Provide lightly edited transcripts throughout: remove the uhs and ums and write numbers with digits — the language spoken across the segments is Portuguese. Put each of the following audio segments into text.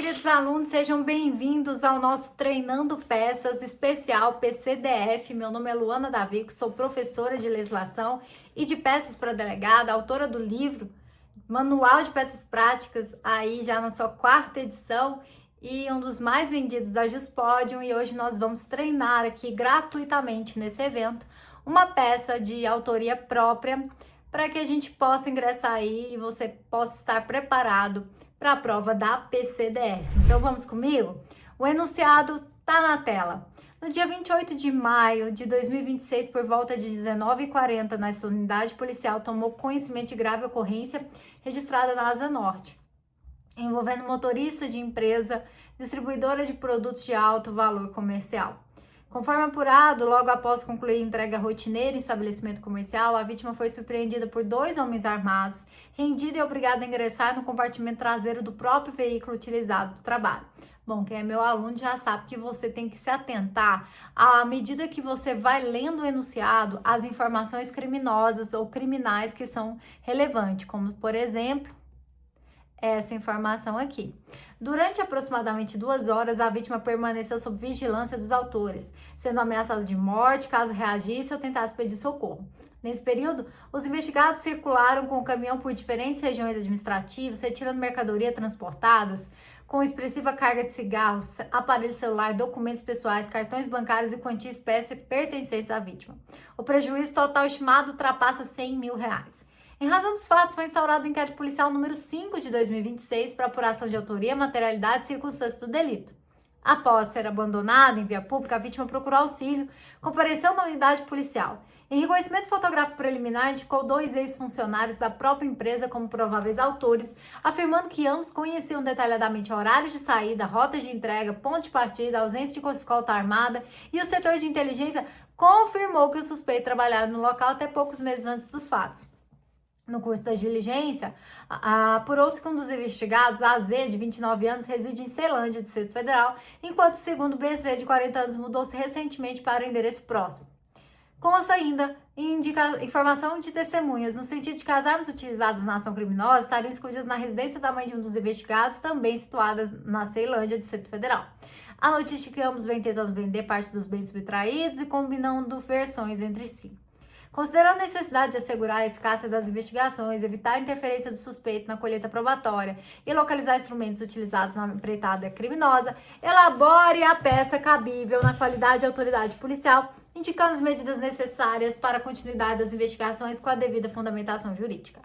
queridos alunos, sejam bem-vindos ao nosso Treinando Peças especial PCDF. Meu nome é Luana Davico, sou professora de legislação e de peças para delegada, autora do livro Manual de Peças Práticas, aí já na sua quarta edição e um dos mais vendidos da Juspodium. E hoje nós vamos treinar aqui gratuitamente nesse evento uma peça de autoria própria para que a gente possa ingressar aí e você possa estar preparado para a prova da PCDF. Então vamos comigo? O enunciado tá na tela. No dia 28 de maio de 2026, por volta de 19h40, nossa unidade policial tomou conhecimento de grave ocorrência registrada na Asa Norte, envolvendo motorista de empresa distribuidora de produtos de alto valor comercial. Conforme apurado, logo após concluir a entrega rotineira em estabelecimento comercial, a vítima foi surpreendida por 2 homens armados, rendida e obrigada a ingressar no compartimento traseiro do próprio veículo utilizado no trabalho. Bom, quem é meu aluno já sabe que você tem que se atentar à medida que você vai lendo o enunciado, às informações criminosas ou criminais que são relevantes, como, por exemplo, essa informação aqui. Durante aproximadamente 2 horas, a vítima permaneceu sob vigilância dos autores, sendo ameaçada de morte caso reagisse ou tentasse pedir socorro. Nesse período, os investigados circularam com o caminhão por diferentes regiões administrativas, retirando mercadoria transportadas com expressiva carga de cigarros, aparelho celular, documentos pessoais, cartões bancários e quantia espécie pertencentes à vítima. O prejuízo total estimado ultrapassa R$100 mil. Em razão dos fatos, foi instaurado o inquérito policial número 5 de 2026 para apuração de autoria, materialidade e circunstâncias do delito. Após ser abandonada em via pública, a vítima procurou auxílio, compareceu na unidade policial. Em reconhecimento fotográfico preliminar, indicou 2 ex-funcionários da própria empresa como prováveis autores, afirmando que ambos conheciam detalhadamente horários de saída, rotas de entrega, ponto de partida, ausência de escolta armada, e o setor de inteligência confirmou que o suspeito trabalhava no local até poucos meses antes dos fatos. No curso da diligência, apurou-se que um dos investigados, AZ, de 29 anos, reside em Ceilândia, Distrito Federal, enquanto o segundo, BC, de 40 anos, mudou-se recentemente para o endereço próximo. Consta ainda informação de testemunhas, no sentido de que as armas utilizadas na ação criminosa estariam escondidas na residência da mãe de um dos investigados, também situadas na Ceilândia, Distrito Federal. A notícia que ambos vêm tentando vender parte dos bens subtraídos e combinando versões entre si. Considerando a necessidade de assegurar a eficácia das investigações, evitar a interferência do suspeito na colheita probatória e localizar instrumentos utilizados na empreitada criminosa, elabore a peça cabível na qualidade de autoridade policial, indicando as medidas necessárias para a continuidade das investigações com a devida fundamentação jurídica.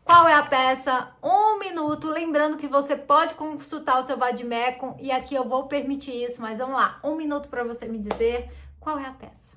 Qual é a peça? 1 minuto. Lembrando que você pode consultar o seu vadimécum e aqui eu vou permitir isso, mas vamos lá. 1 minuto para você me dizer qual é a peça.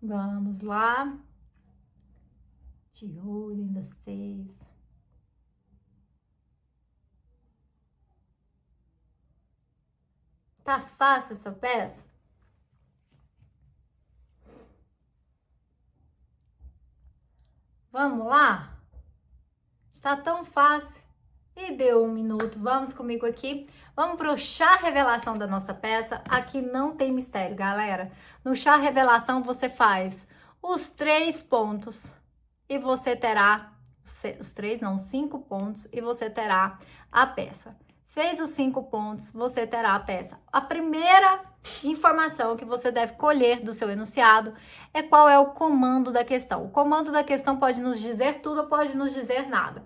Vamos lá. De olho em vocês. Tá fácil essa peça? Vamos lá? Está tão fácil. E deu 1 minuto. Vamos comigo aqui. Vamos pro chá revelação da nossa peça. Aqui não tem mistério, galera. No chá revelação você faz os 3 pontos e você terá os 5 pontos e você terá a peça. Fez os 5 pontos, você terá a peça. A primeira informação que você deve colher do seu enunciado é qual é o comando da questão. O comando da questão pode nos dizer tudo ou pode nos dizer nada.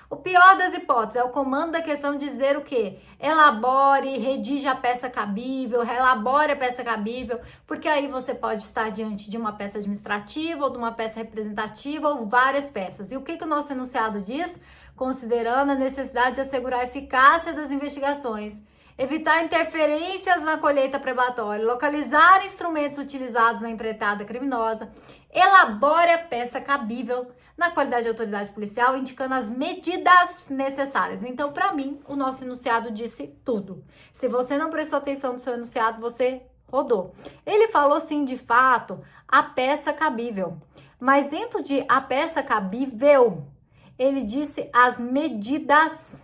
O pior das hipóteses é o comando da questão dizer o quê? Elabore, redija a peça cabível, elabore a peça cabível, porque aí você pode estar diante de uma peça administrativa ou de uma peça representativa ou várias peças. E o que o nosso enunciado diz? Considerando a necessidade de assegurar a eficácia das investigações, evitar interferências na colheita prebatória, localizar instrumentos utilizados na empreitada criminosa, elabore a peça cabível na qualidade de autoridade policial, indicando as medidas necessárias. Então, para mim, o nosso enunciado disse tudo. Se você não prestou atenção no seu enunciado, você rodou. Ele falou, sim, de fato, a peça cabível. Mas dentro de a peça cabível, ele disse as medidas,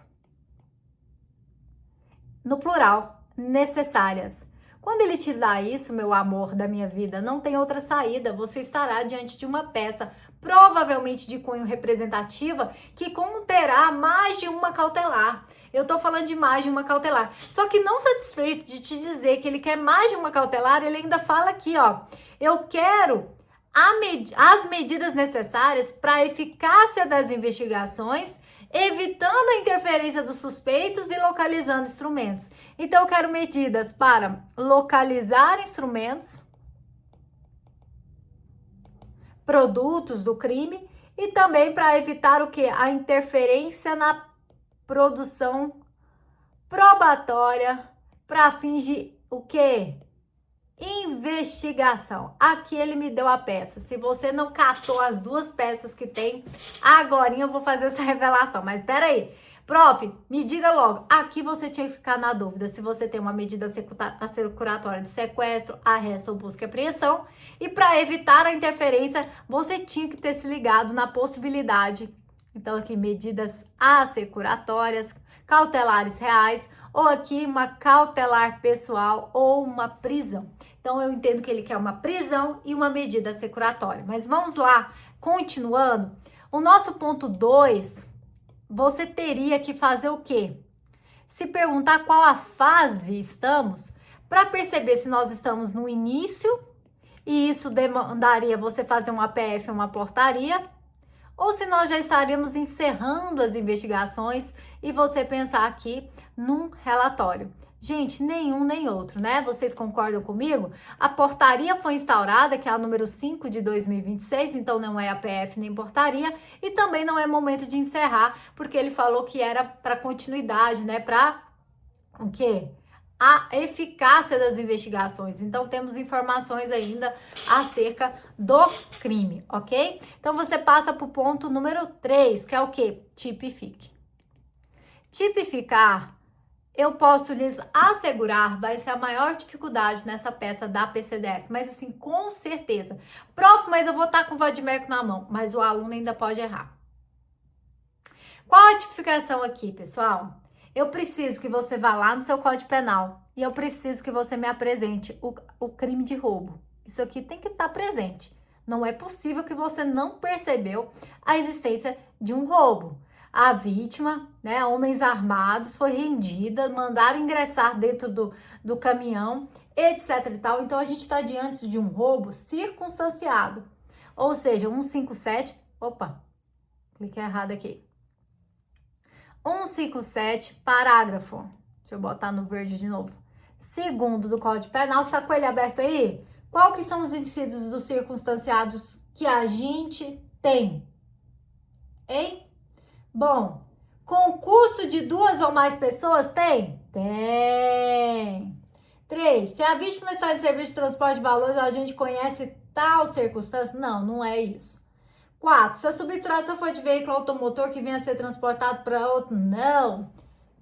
no plural, necessárias. Quando ele te dá isso, meu amor da minha vida, não tem outra saída. Você estará diante de uma peça, provavelmente de cunho representativa, que conterá mais de uma cautelar. Eu tô falando de mais de uma cautelar. Só que não satisfeito de te dizer que ele quer mais de uma cautelar, ele ainda fala aqui, ó. Eu quero as medidas necessárias para a eficácia das investigações, evitando a interferência dos suspeitos e localizando instrumentos. Então, eu quero medidas para localizar instrumentos, produtos do crime e também para evitar o que? A interferência na produção probatória para fins de o quê? Investigação. Aqui ele me deu a peça. Se você não catou as duas peças que tem, agora eu vou fazer essa revelação. Mas peraí, prof, me diga logo. Aqui você tinha que ficar na dúvida se você tem uma medida securatória de sequestro, arresto ou busca e apreensão. E para evitar a interferência, você tinha que ter se ligado na possibilidade. Então aqui medidas assecuratórias, cautelares reais, ou aqui uma cautelar pessoal ou uma prisão. Então, eu entendo que ele quer uma prisão e uma medida securatória. Mas vamos lá, continuando. O nosso ponto 2, você teria que fazer o quê? Se perguntar qual a fase estamos, para perceber se nós estamos no início, e isso demandaria você fazer uma APF, uma portaria, ou se nós já estaríamos encerrando as investigações e você pensar aqui num relatório. Gente, nenhum nem outro, né? Vocês concordam comigo? A portaria foi instaurada, que é a número 5 de 2026, então não é APF nem portaria, e também não é momento de encerrar, porque ele falou que era para continuidade, né? Para o quê? A eficácia das investigações. Então, temos informações ainda acerca do crime, ok? Então, você passa para o ponto número 3, que é o quê? Tipifique. Tipificar, eu posso lhes assegurar, vai ser a maior dificuldade nessa peça da PCDF, mas assim, com certeza. Prof, mas eu vou estar com o vadimécum na mão, mas o aluno ainda pode errar. Qual a tipificação aqui, pessoal? Eu preciso que você vá lá no seu Código Penal e eu preciso que você me apresente o crime de roubo. Isso aqui tem que estar presente. Não é possível que você não percebeu a existência de um roubo. A vítima, né, homens armados, foi rendida, mandaram ingressar dentro do caminhão, etc e tal. Então, a gente está diante de um roubo circunstanciado. Ou seja, 157... Opa, cliquei errado aqui. 157, parágrafo. Deixa eu botar no verde de novo. Segundo do Código Penal, está com ele aberto aí? Qual que são os incisos dos circunstanciados que a gente tem? Hein? Bom, concurso de 2 ou mais pessoas tem? Tem. 3. Se a vítima está em serviço de transporte de valores, a gente conhece tal circunstância? Não, não é isso. 4. Se a subtração foi de veículo automotor que venha a ser transportado para outro? Não.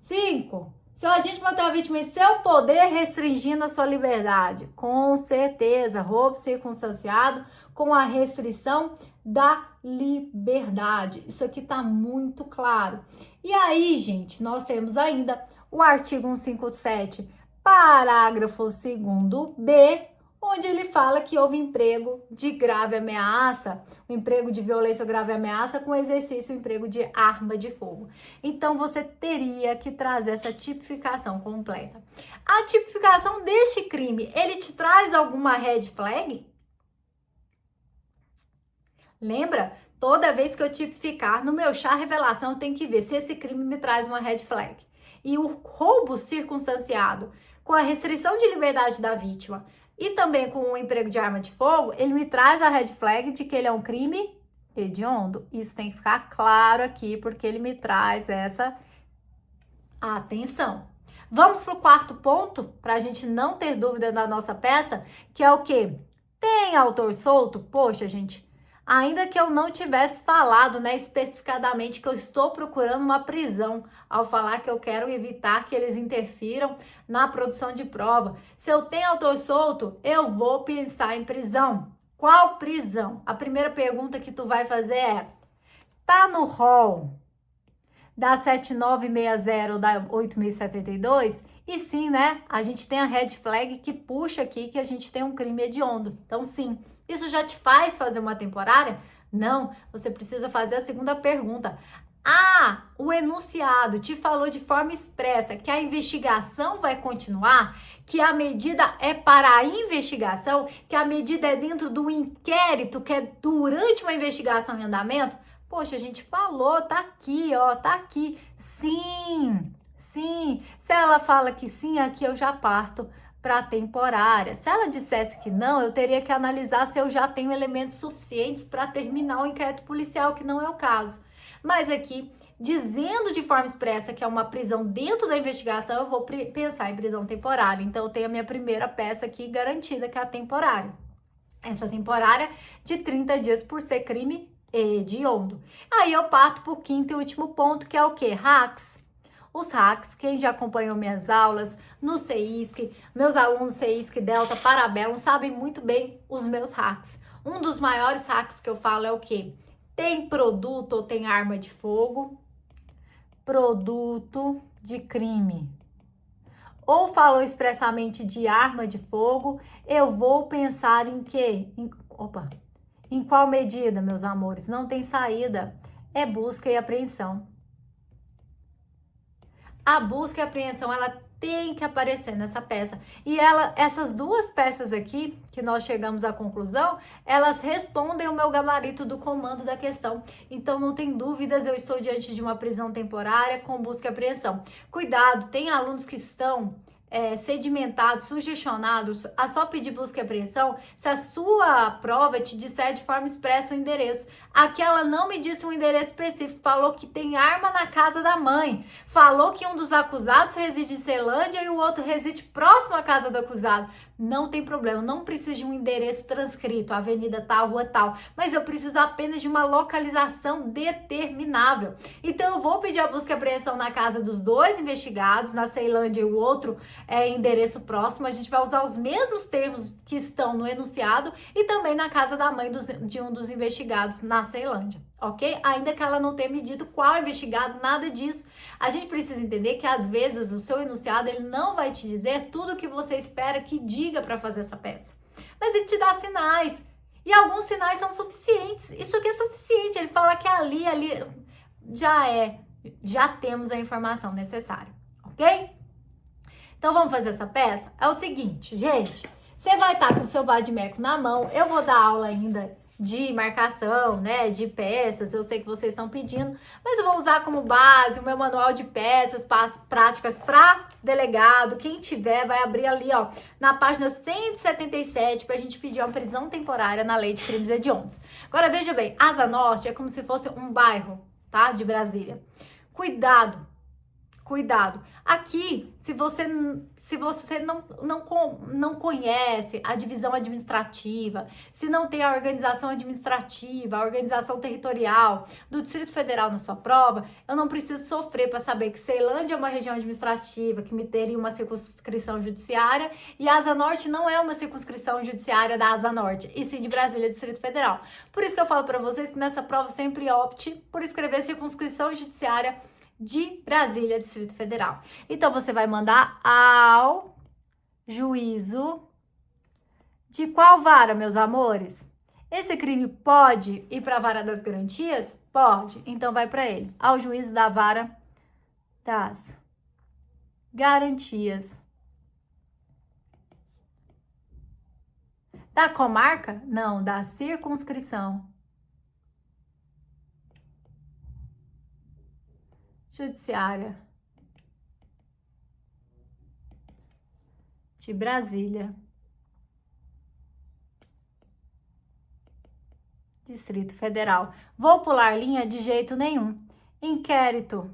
5. Se o agente mantém a vítima em seu poder, restringindo a sua liberdade? Com certeza. Roubo circunstanciado com a restrição da liberdade. Isso aqui tá muito claro. E aí, gente, nós temos ainda o artigo 157, parágrafo 2º B, onde ele fala que houve emprego de grave ameaça, o emprego de violência ou grave ameaça com exercício ou emprego de arma de fogo. Então, você teria que trazer essa tipificação completa. A tipificação deste crime, ele te traz alguma red flag? Lembra? Toda vez que eu tipificar no meu chá revelação, eu tenho que ver se esse crime me traz uma red flag. E o roubo circunstanciado com a restrição de liberdade da vítima e também com o emprego de arma de fogo, ele me traz a red flag de que ele é um crime hediondo. Isso tem que ficar claro aqui, porque ele me traz essa atenção. Vamos para o quarto ponto, para a gente não ter dúvida da nossa peça, que é o quê? Tem autor solto? Poxa, gente, ainda que eu não tivesse falado, né, especificadamente que eu estou procurando uma prisão, ao falar que eu quero evitar que eles interfiram na produção de prova. Se eu tenho autor solto, eu vou pensar em prisão. Qual prisão? A primeira pergunta que tu vai fazer é: tá no rol da 7960 ou da 8072? E sim, né? A gente tem a red flag que puxa aqui que a gente tem um crime hediondo. Então, sim, isso já te faz fazer uma temporária? Não, você precisa fazer a segunda pergunta. Ah, o enunciado te falou de forma expressa que a investigação vai continuar, que a medida é para a investigação, que a medida é dentro do inquérito, que é durante uma investigação em andamento? Poxa, a gente falou, tá aqui, ó, tá aqui. Sim, sim. Se ela fala que sim, aqui eu já parto para temporária. Se ela dissesse que não, eu teria que analisar se eu já tenho elementos suficientes para terminar o inquérito policial, que não é o caso. Mas aqui, dizendo de forma expressa que é uma prisão dentro da investigação, eu vou pensar em prisão temporária. Então, eu tenho a minha primeira peça aqui garantida, que é a temporária. Essa temporária de 30 dias por ser crime hediondo. Aí eu parto para o quinto e último ponto, que é o quê? Hacks. Os hacks, quem já acompanhou minhas aulas no CEISC, meus alunos CEISC, Delta, Parabellum, sabem muito bem os meus hacks. Um dos maiores hacks que eu falo é o quê? Tem produto ou tem arma de fogo? Produto de crime. Ou falou expressamente de arma de fogo, eu vou pensar em quê? Em qual medida, meus amores? Não tem saída. É busca e apreensão. A busca e apreensão, ela tem que aparecer nessa peça. E essas duas peças aqui, que nós chegamos à conclusão, elas respondem o meu gabarito do comando da questão. Então, não tem dúvidas, eu estou diante de uma prisão temporária com busca e apreensão. Cuidado, tem alunos que estão sedimentados, sugestionados a só pedir busca e apreensão se a sua prova te disser de forma expressa o endereço. Aqui ela não me disse um endereço específico, falou que tem arma na casa da mãe, falou que um dos acusados reside em Ceilândia e o outro reside próximo à casa do acusado. Não tem problema, não preciso de um endereço transcrito, avenida tal, rua tal, mas eu preciso apenas de uma localização determinável. Então eu vou pedir a busca e apreensão na casa dos dois investigados, na Ceilândia e o outro endereço próximo. A gente vai usar os mesmos termos que estão no enunciado e também na casa da mãe de um dos investigados na Ceilândia, ok? Ainda que ela não tenha medido qual investigado, nada disso. A gente precisa entender que às vezes o seu enunciado ele não vai te dizer tudo o que você espera que diga para fazer essa peça, mas ele te dá sinais e alguns sinais são suficientes. Isso aqui é suficiente. Ele fala que ali já temos a informação necessária, ok? Então vamos fazer essa peça? É o seguinte, gente, você vai estar com o seu vadimeco na mão. Eu vou dar aula ainda de marcação, né, de peças, eu sei que vocês estão pedindo, mas eu vou usar como base o meu manual de peças práticas para delegado. Quem tiver vai abrir ali, ó, na página 177 para a gente pedir uma prisão temporária na lei de crimes hediondos. Agora veja bem, Asa Norte é como se fosse um bairro, tá, de Brasília. Cuidado, cuidado. Aqui, se você não conhece a divisão administrativa, se não tem a organização administrativa, a organização territorial do Distrito Federal na sua prova, eu não preciso sofrer para saber que Ceilândia é uma região administrativa, que me teria uma circunscrição judiciária, e Asa Norte não é uma circunscrição judiciária da Asa Norte, e sim de Brasília, Distrito Federal. Por isso que eu falo para vocês que nessa prova sempre opte por escrever circunscrição judiciária de Brasília, Distrito Federal. Então, você vai mandar ao juízo de qual vara, meus amores? Esse crime pode ir para a vara das garantias? Pode. Então, vai para ele. Ao juízo da vara das garantias. Da comarca? Não, da circunscrição judiciária de Brasília, Distrito Federal. Vou pular linha de jeito nenhum. Inquérito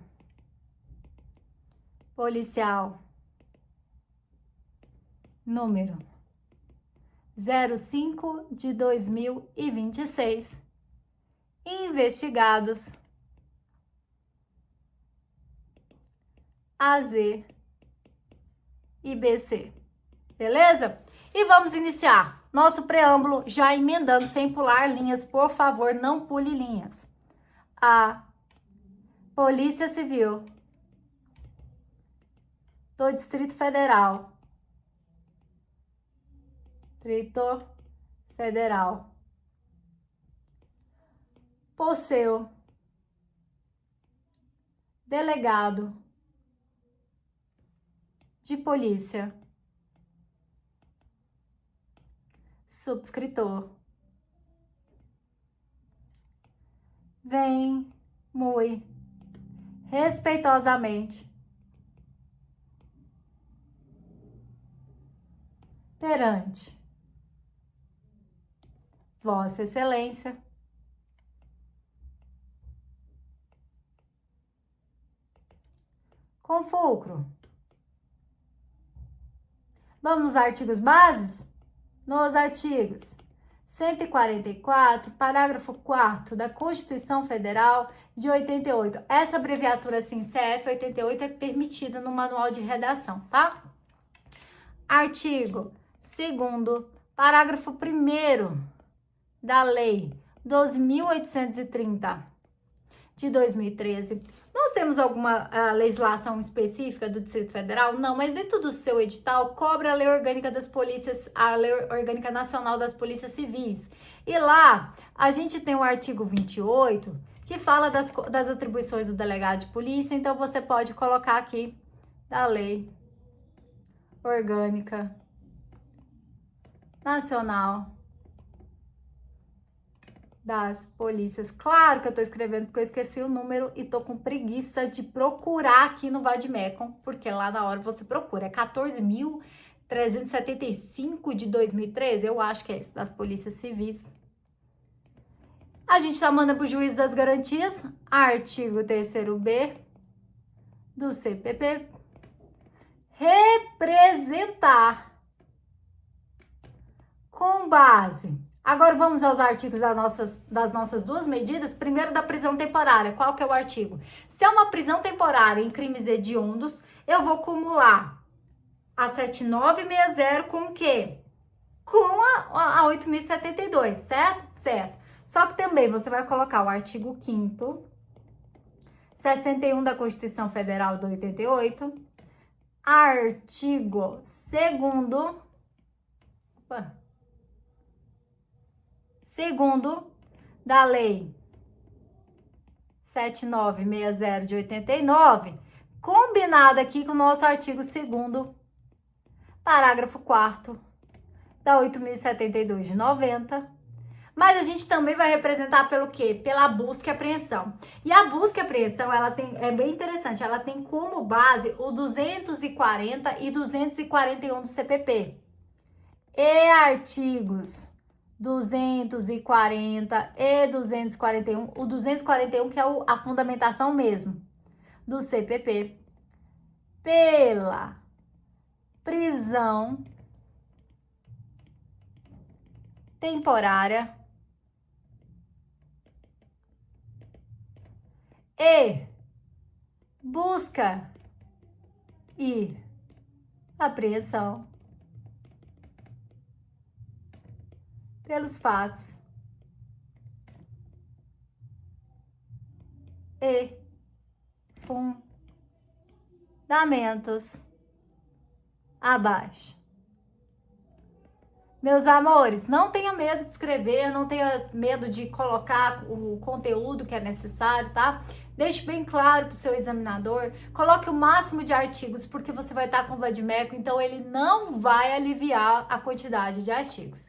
policial número 05/2026, investigados AZ e BC. Beleza? E vamos iniciar nosso preâmbulo já emendando sem pular linhas, por favor, não pule linhas. A Polícia Civil do Distrito Federal, por seu delegado de polícia, subscritor, vem muito respeitosamente perante Vossa Excelência com fulcro. Vamos nos artigos bases? Nos artigos 144, parágrafo 4º da Constituição Federal de 88. Essa abreviatura assim, CF 88, é permitida no manual de redação, tá? Artigo 2º, parágrafo 1º da Lei 12.830 de 2013. Nós temos alguma legislação específica do Distrito Federal? Não, mas dentro do seu edital cobre a Lei Orgânica das Polícias, a Lei Orgânica Nacional das Polícias Civis. E lá a gente tem o artigo 28, que fala das atribuições do delegado de polícia, então você pode colocar aqui da Lei Orgânica Nacional das polícias. Claro que eu tô escrevendo porque eu esqueci o número e tô com preguiça de procurar aqui no Vademecum, porque lá na hora você procura. É 14.375 de 2013, eu acho que é isso, das polícias civis. A gente tá mandando pro juiz das garantias, artigo 3º-B do CPP, representar com base. Agora vamos aos artigos das nossas duas medidas. Primeiro, da prisão temporária. Qual que é o artigo? Se é uma prisão temporária em crimes hediondos, eu vou acumular a 7960 com o quê? Com a 8.072, certo? Certo. Só que também você vai colocar o artigo 5º, 61 da Constituição Federal de 88, artigo 2º, segundo da Lei 7960 de 89, combinado aqui com o nosso artigo 2º, parágrafo 4º da 8.072 de 90. Mas a gente também vai representar pelo quê? Pela busca e apreensão. E a busca e apreensão, é bem interessante, ela tem como base o 240 e 241 do CPP. E artigos 240 e 241, o 241 que é a fundamentação mesmo do CPP, pela prisão temporária e busca e apreensão pelos fatos e fundamentos abaixo. Meus amores, não tenha medo de escrever, não tenha medo de colocar o conteúdo que é necessário, tá? Deixe bem claro para o seu examinador, coloque o máximo de artigos, porque você vai estar com o Vademecum, então ele não vai aliviar a quantidade de artigos.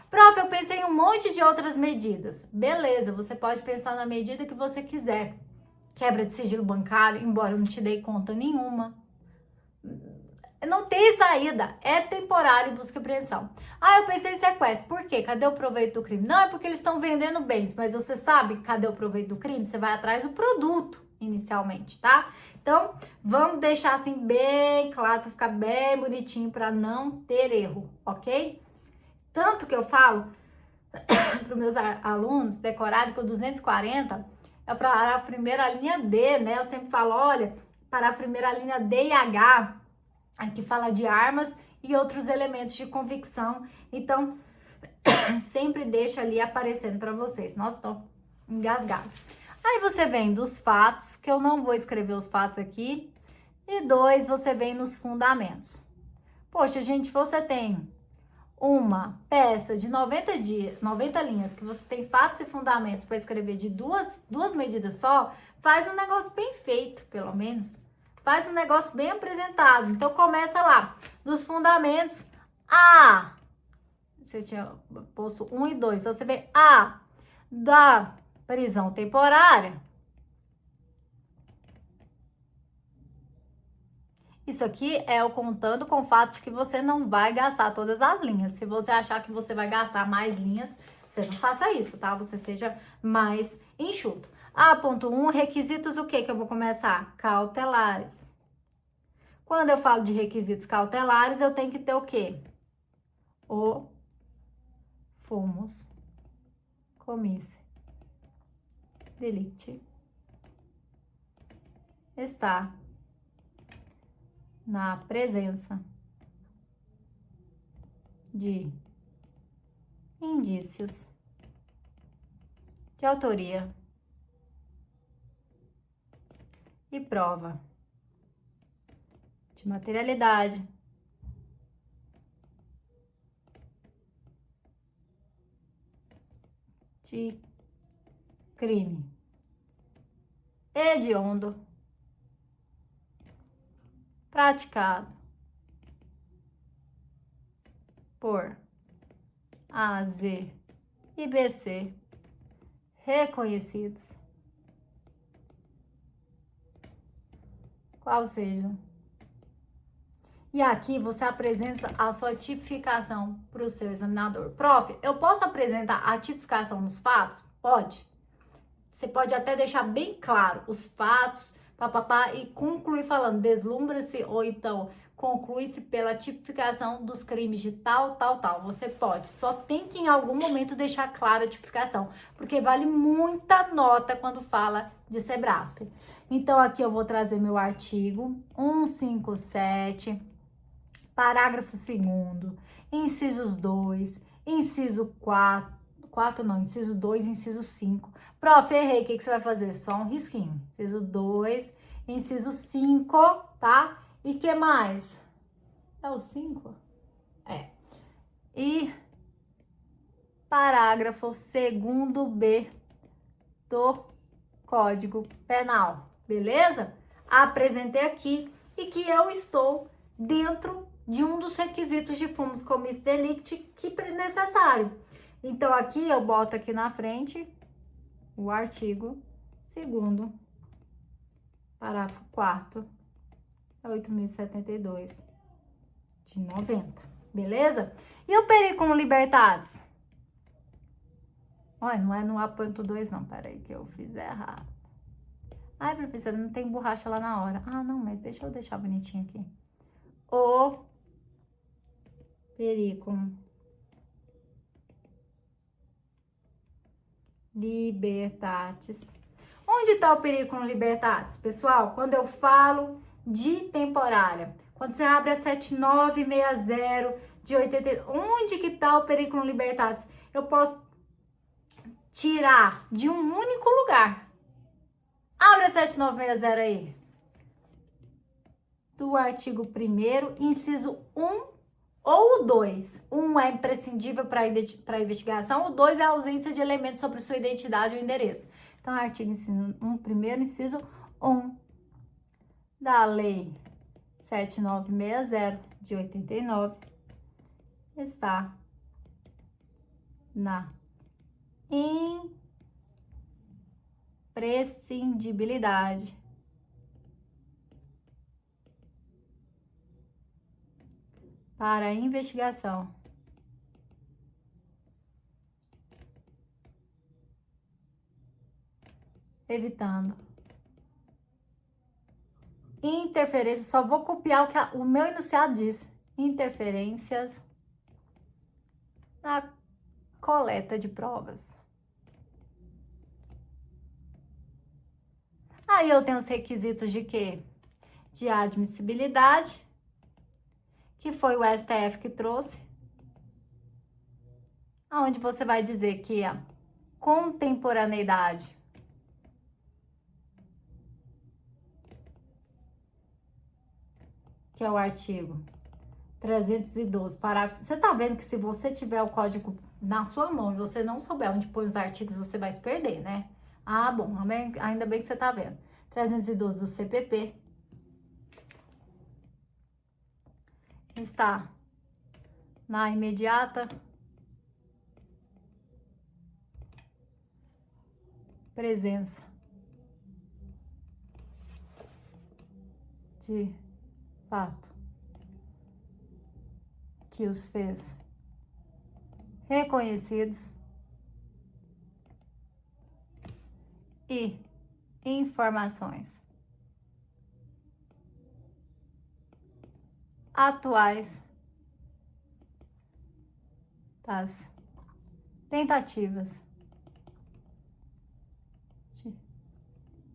Prof, eu pensei em um monte de outras medidas. Beleza, você pode pensar na medida que você quiser. Quebra de sigilo bancário, embora eu não te dei conta nenhuma. Não tem saída, é temporário busca e apreensão. Ah, eu pensei em sequestro. Por quê? Cadê o proveito do crime? Não, é porque eles estão vendendo bens, mas você sabe cadê o proveito do crime? Você vai atrás do produto, inicialmente, tá? Então, vamos deixar assim bem claro, para ficar bem bonitinho, para não ter erro, ok? Tanto que eu falo para os meus alunos, decorado com 240, é para a primeira linha D, né? Eu sempre falo, olha, para a primeira linha D e H, aqui fala de armas e outros elementos de convicção. Então, sempre deixa ali aparecendo para vocês. Nossa, tô engasgada. Aí você vem dos fatos, que eu não vou escrever os fatos aqui. E 2, você vem nos fundamentos. Poxa, gente, você tem uma peça de 90 dias, 90 linhas, que você tem fatos e fundamentos para escrever de duas medidas só, faz um negócio bem feito, pelo menos. Faz um negócio bem apresentado. Então, começa lá. Dos fundamentos, A. Você tinha posto 1 e 2. Então, você vê A da prisão temporária. Isso aqui é o contando com o fato de que você não vai gastar todas as linhas. Se você achar que você vai gastar mais linhas, você não faça isso, tá? Você seja mais enxuto. A.1, requisitos o que eu vou começar? Cautelares. Quando eu falo de requisitos cautelares, eu tenho que ter o quê? O fumus comice delicti está na presença de indícios de autoria e prova de materialidade de crime hediondo praticado por A, Z e BC reconhecidos, qual sejam. E aqui você apresenta a sua tipificação para o seu examinador. Prof, eu posso apresentar a tipificação nos fatos? Pode. Você pode até deixar bem claro os fatos, papapá, e concluir falando, deslumbra-se, ou então conclui-se pela tipificação dos crimes de tal, tal, tal. Você pode, só tem que em algum momento deixar clara a tipificação, porque vale muita nota quando fala de Sebrasp. Então, aqui eu vou trazer meu artigo 157, parágrafo 2º, incisos 2, inciso 4 não, inciso 2, inciso 5. Prof, errei, o que você vai fazer? Só um risquinho. Inciso 2, inciso 5, tá? E que mais? É o 5? É. E parágrafo 2º-B do Código Penal, beleza? Apresentei aqui e que eu estou dentro de um dos requisitos de fumus comice delicti que é necessário. Então, aqui eu boto aqui na frente o artigo 2º, parágrafo 4º, 8.072 de 90, beleza? E o periculum libertatis? Olha, não é no A.2 não, peraí que eu fiz errado. Ai, professora, não tem borracha lá na hora. Ah, não, mas deixa eu deixar bonitinho aqui. O periculum libertatis. Onde está o periculum libertatis, pessoal? Quando eu falo de temporária. Quando você abre a 7960 de 80, onde que está o periculum libertatis? Eu posso tirar de um único lugar. Abre a 7960 aí. Do artigo 1º, inciso 1 ou o 2. 1 é imprescindível para a investigação, o 2 é a ausência de elementos sobre sua identidade ou endereço. Então, artigo 1, primeiro inciso 1 da Lei 7960 de 89 está na imprescindibilidade para a investigação evitando interferências, só vou copiar o que o meu enunciado diz. Interferências na coleta de provas. Aí eu tenho os requisitos de quê? De admissibilidade, que foi o STF que trouxe, onde você vai dizer que a contemporaneidade que é o artigo 312, parágrafo. Você tá vendo que se você tiver o código na sua mão e você não souber onde põe os artigos, você vai se perder, né? Ah, bom, ainda bem que você tá vendo. 312 do CPP está na imediata presença de fato que os fez reconhecidos e informações atuais das tentativas de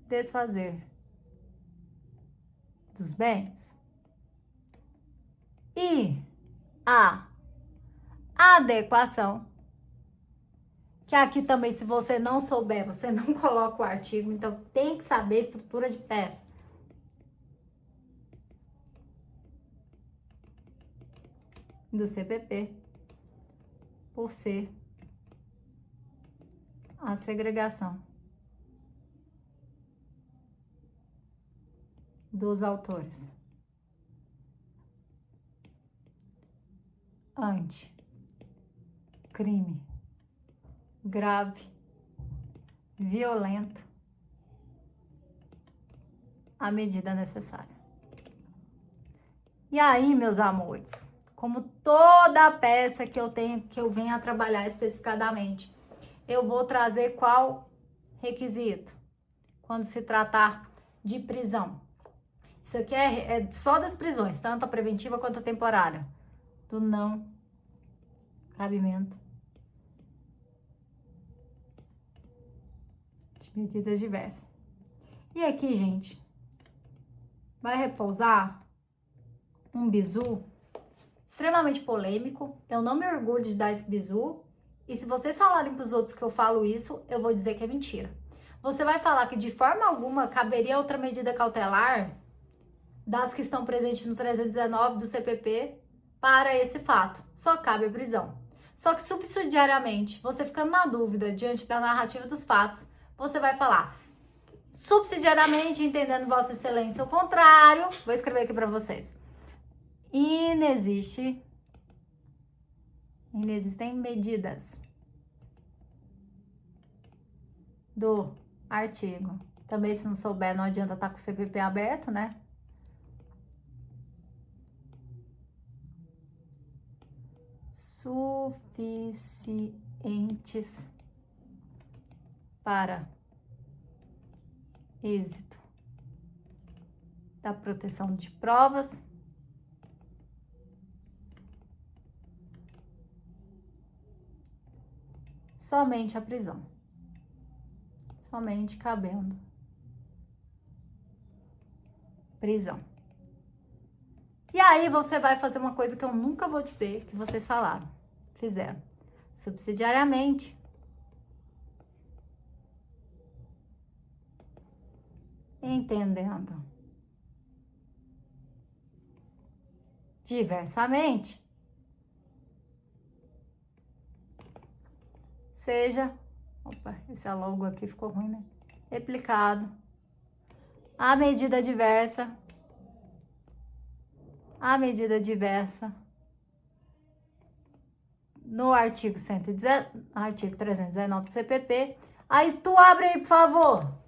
desfazer dos bens e a adequação, que aqui também, se você não souber, você não coloca o artigo, então tem que saber a estrutura de peça. Do CPP, por ser a segregação dos autores ante crime grave, violento, à medida necessária. E aí, meus amores, como toda peça que eu venho a trabalhar especificadamente, eu vou trazer qual requisito quando se tratar de prisão. Isso aqui é só das prisões, tanto a preventiva quanto a temporária, do não cabimento de medidas diversas. E aqui, gente, vai repousar um bizu extremamente polêmico. Eu não me orgulho de dar esse bizu. E se vocês falarem para os outros que eu falo isso, eu vou dizer que é mentira. Você vai falar que de forma alguma caberia outra medida cautelar das que estão presentes no 319 do CPP para esse fato. Só cabe a prisão. Só que subsidiariamente, você ficando na dúvida diante da narrativa dos fatos, você vai falar subsidiariamente, entendendo Vossa Excelência o contrário. Vou escrever aqui para vocês. Inexistem medidas do artigo. Também, se não souber, não adianta estar com o CPP aberto, né? Suficientes para êxito da proteção de provas somente a prisão, somente cabendo prisão. E aí você vai fazer uma coisa que eu nunca vou dizer que vocês fizeram. Subsidiariamente, entendendo diversamente, seja, opa, esse logo aqui ficou ruim, né? Replicado a medida diversa no artigo 319 do CPP. Aí tu abre aí, por favor.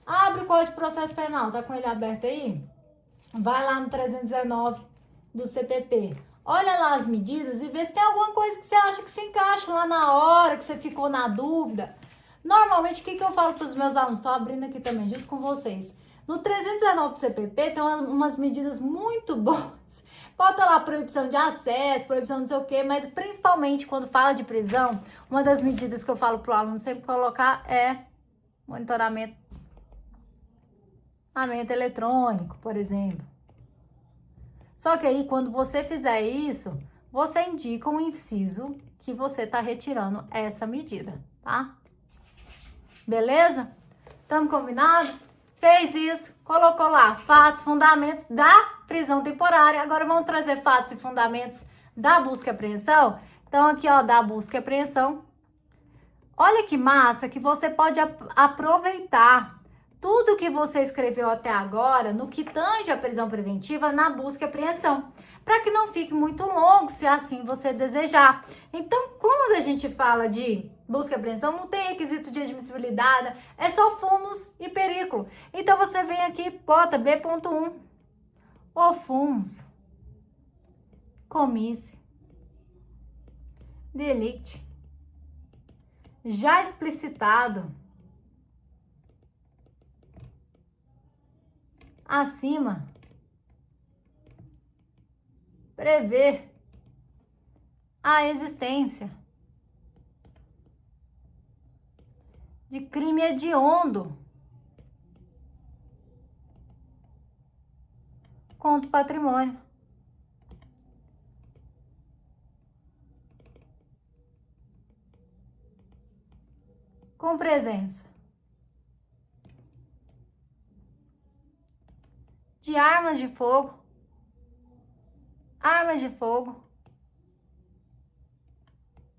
Abre o Código de Processo Penal, tá com ele aberto aí? Vai lá no 319 do CPP. Olha lá as medidas e vê se tem alguma coisa que você acha que se encaixa lá na hora, que você ficou na dúvida. Normalmente, o que eu falo para os meus alunos? Estou abrindo aqui também, junto com vocês. No 319 do CPP tem umas medidas muito boas. Bota lá proibição de acesso, proibição não sei o quê, mas principalmente quando fala de prisão, uma das medidas que eu falo pro aluno sempre colocar é monitoramento eletrônico, por exemplo. Só que aí, quando você fizer isso, você indica um inciso que você tá retirando essa medida, tá? Beleza? Estamos combinados? Fez isso, colocou lá fatos, fundamentos da prisão temporária. Agora vamos trazer fatos e fundamentos da busca e apreensão. Então, aqui, ó, da busca e apreensão. Olha que massa que você pode aproveitar tudo que você escreveu até agora no que tange a prisão preventiva na busca e apreensão, para que não fique muito longo, se assim você desejar. Então, quando a gente fala de busca e apreensão, não tem requisito de admissibilidade, é só fumos e perigo. Então, você vem aqui, bota B.1, ou fumos, comisse, delicte, já explicitado, acima, prever a existência de crime hediondo contra o patrimônio. Com presença de armas de fogo,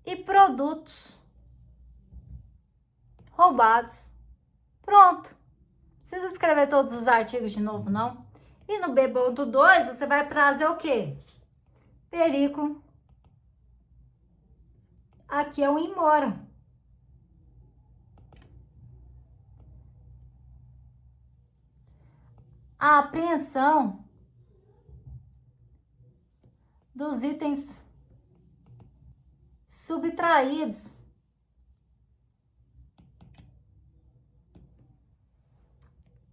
e produtos roubados. Pronto. Não precisa escrever todos os artigos de novo, não. E no B.2 você vai trazer o quê? Perigo. Aqui é o embora. A apreensão dos itens subtraídos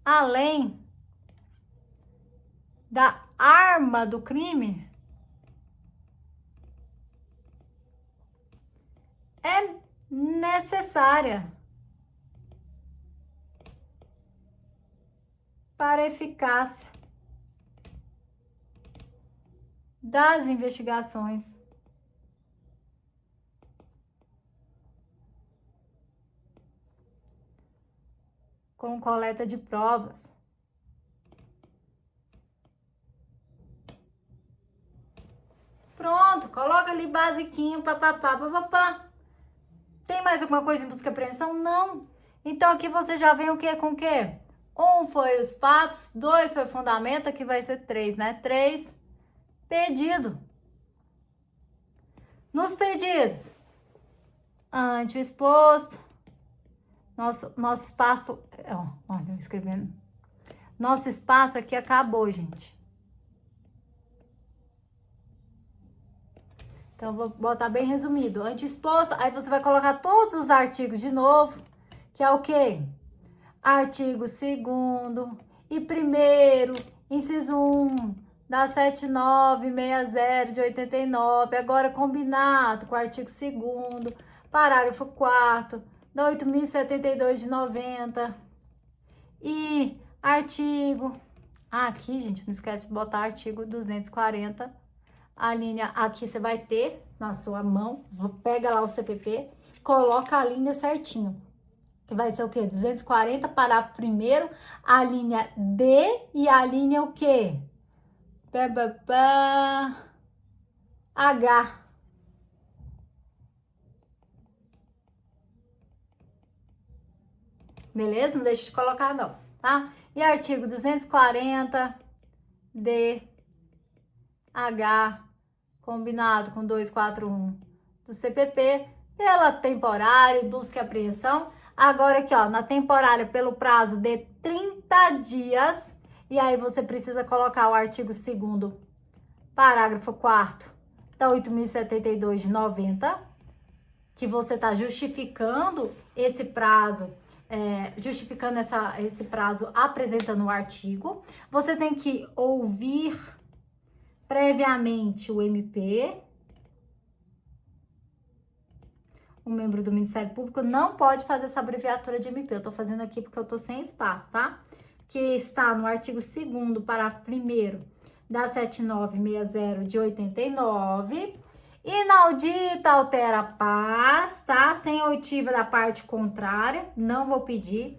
além da arma do crime é necessária para a eficácia das investigações. Com coleta de provas. Pronto, coloca ali basiquinho, papapá. Tem mais alguma coisa em busca e apreensão? Não. Então aqui você já vem o quê com o quê? 1 foi os fatos, 2 foi fundamento, aqui vai ser 3, né? 3, pedido. Nos pedidos, ante o exposto, nosso espaço, olha, eu escrevendo. Nosso espaço aqui acabou, gente. Então, eu vou botar bem resumido. Ante o exposto, aí você vai colocar todos os artigos de novo, que é o quê? Artigo 2º e 1º, inciso 1, da 7960 de 89, agora combinado com o artigo 2º, parágrafo 4º, da 8072 de 90, e artigo, aqui, gente, não esquece de botar artigo 240, a linha, aqui você vai ter na sua mão, pega lá o CPP, coloca a linha certinho, que vai ser o quê? 240, parágrafo 1º, a linha D e a linha o quê? H. Beleza? Não deixa de colocar não, tá? E artigo 240, D, H, combinado com 241 do CPP, pela temporária, busca e apreensão. Agora aqui, ó, na temporária, pelo prazo de 30 dias, e aí você precisa colocar o artigo 2º, parágrafo 4º, da 8072 de 90, que você tá justificando esse prazo justificando esse prazo apresentando o artigo. Você tem que ouvir previamente o MP. O membro do Ministério Público não pode fazer essa abreviatura de MP. Eu tô fazendo aqui porque eu tô sem espaço, tá? Que está no artigo 2º, parágrafo 1º da 7960 de 89. Inaudita, altera a paz, tá? Sem oitiva da parte contrária, não vou pedir.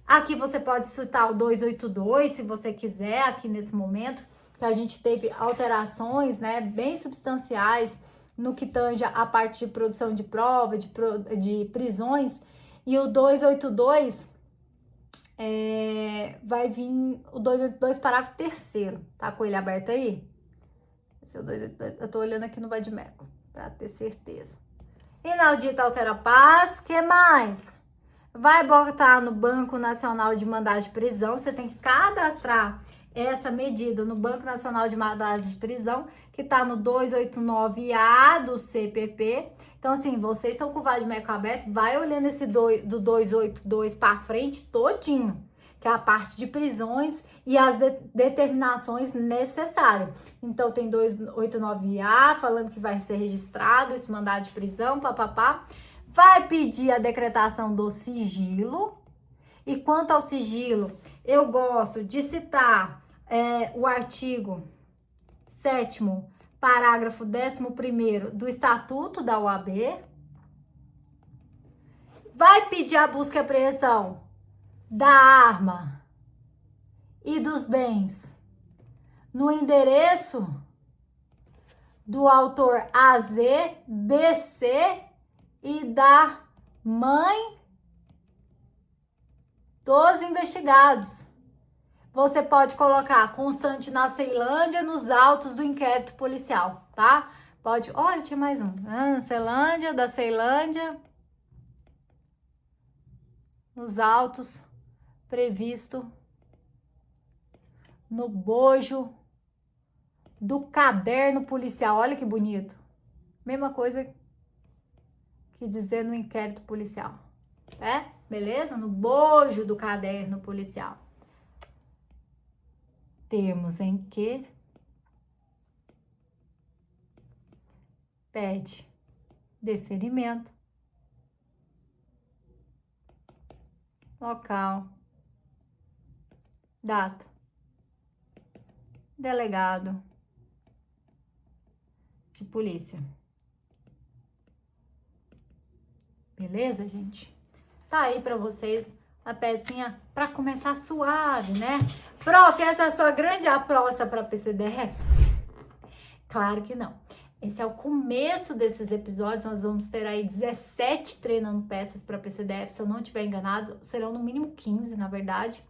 Aqui você pode citar o 282, se você quiser, aqui nesse momento, que a gente teve alterações, né, bem substanciais no que tange a parte de produção de prova, de prisões. E o 282 vai vir o 282, parágrafo 3º, tá com ele aberto aí? Esse é o 282, eu tô olhando aqui no Vadimeco, pra ter certeza. Inaudita, altera a paz, que mais? Vai botar no Banco Nacional de Mandado de Prisão, você tem que cadastrar essa medida no Banco Nacional de Mandado de Prisão, que tá no 289A do CPP. Então, assim, vocês estão com o Vadimeco aberto, vai olhando esse do 282 para frente todinho, que é a parte de prisões e as determinações necessárias. Então, tem 289A falando que vai ser registrado esse mandado de prisão, papapá. Vai pedir a decretação do sigilo. E quanto ao sigilo, eu gosto de citar o artigo 7º, parágrafo 11º do Estatuto da OAB. Vai pedir a busca e apreensão da arma e dos bens no endereço do autor AZ, BC e da mãe dos investigados. Você pode colocar constante na Ceilândia nos autos do inquérito policial, tá? Pode, olha, tinha mais um. Da Ceilândia, nos autos previsto no bojo do caderno policial. Olha que bonito. Mesma coisa que dizer no inquérito policial. Beleza? No bojo do caderno policial. Termos em que pede deferimento, local, data, delegado de polícia. Beleza, gente? Tá aí pra vocês a pecinha pra começar suave, né? Prof, essa é a sua grande aposta pra PCDF? Claro que não. Esse é o começo desses episódios. Nós vamos ter aí 17 treinando peças para PCDF, se eu não estiver enganado. Serão no mínimo 15, na verdade.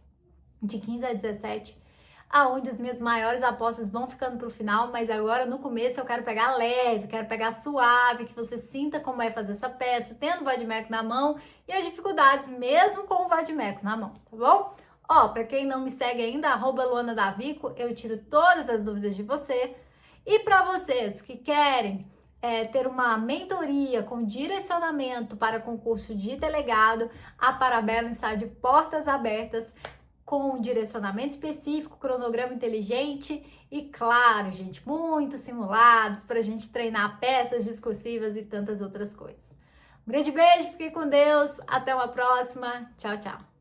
De 15 a 17. Aonde as minhas maiores apostas vão ficando pro final. Mas agora, no começo, eu quero pegar leve, quero pegar suave, que você sinta como é fazer essa peça, tendo o Vadimeco na mão e as dificuldades, mesmo com o Vadimeco na mão, tá bom? Ó, para quem não me segue ainda, @LuanaDavico, eu tiro todas as dúvidas de você. E para vocês que querem ter uma mentoria com direcionamento para concurso de delegado, a Parabellum está de portas abertas, com um direcionamento específico, cronograma inteligente e, claro, gente, muitos simulados para a gente treinar peças discursivas e tantas outras coisas. Um grande beijo, fique com Deus, até uma próxima, tchau, tchau.